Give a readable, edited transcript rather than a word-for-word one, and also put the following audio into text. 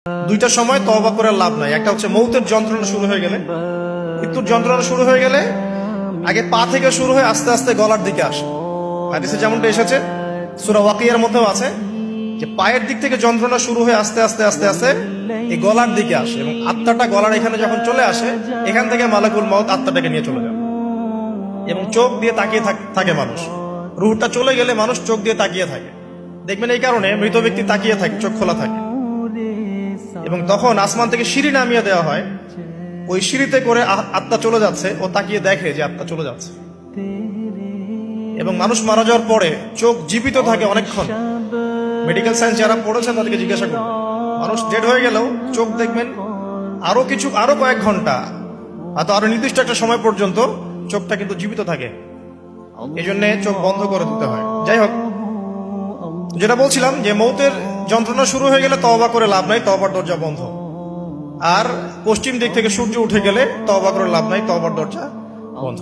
দুইটা সময় তওবা করে লাভ নাই। একটা হচ্ছে মৌতের যন্ত্রণা শুরু হয়ে গেলে, মৃত্যুর যন্ত্রণা শুরু হয়ে গেলে আগে পা থেকে শুরু হয়ে আস্তে আস্তে গলার দিকে আসে। হাদিসে যেমনটা এসেছে, সূরা ওয়াকিয়ার মধ্যেও আছে যে পায়ের দিক থেকে যন্ত্রণা শুরু হয়ে আস্তে আস্তে আস্তে আস্তে এই গলার দিকে আসে, এবং আত্মাটা গলার এখানে যখন চলে আসে, এখান থেকে মালাকুল মউত আত্মাটাকে নিয়ে চলে যায় এবং চোখ দিয়ে তাকিয়ে থাকে মানুষ। রুহটা চলে গেলে মানুষ চোখ দিয়ে তাকিয়ে থাকে, দেখবেন এই কারণে মৃত ব্যক্তি তাকিয়ে থাকে, চোখ খোলা থাকে। এবং তখন আসমান থেকে সিঁড়ি নামিয়ে দেওয়া হয়, ওই সিঁড়িতে করে আত্মা চলে যাচ্ছে, ও তাকিয়ে দেখে যে আত্মা চলে যাচ্ছে। এবং মানুষ মারা যাওয়ার পরে চোখ জীবিত থাকে অনেকক্ষণ। মেডিকেল সায়েন্স যারা পড়েছেন তাদেরকে জিজ্ঞাসা করুন, মানুষ ডেড হয়ে গেলেও চোখ দেখবেন আরো কয়েক ঘন্টা, হয়তো আরো নির্দিষ্ট একটা সময় পর্যন্ত চোখটা কিন্তু জীবিত থাকে। এই জন্য চোখ বন্ধ করে দিতে হয়। যাই হোক, যেটা বলছিলাম যে মৌতের যন্ত্রণা শুরু হয়ে গেলে তওবা করে লাভ নাই, তওবার দরজা বন্ধ। আর পশ্চিম দিক থেকে সূর্য উঠে গেলে তওবা করে লাভ নাই, তওবার দরজা বন্ধ।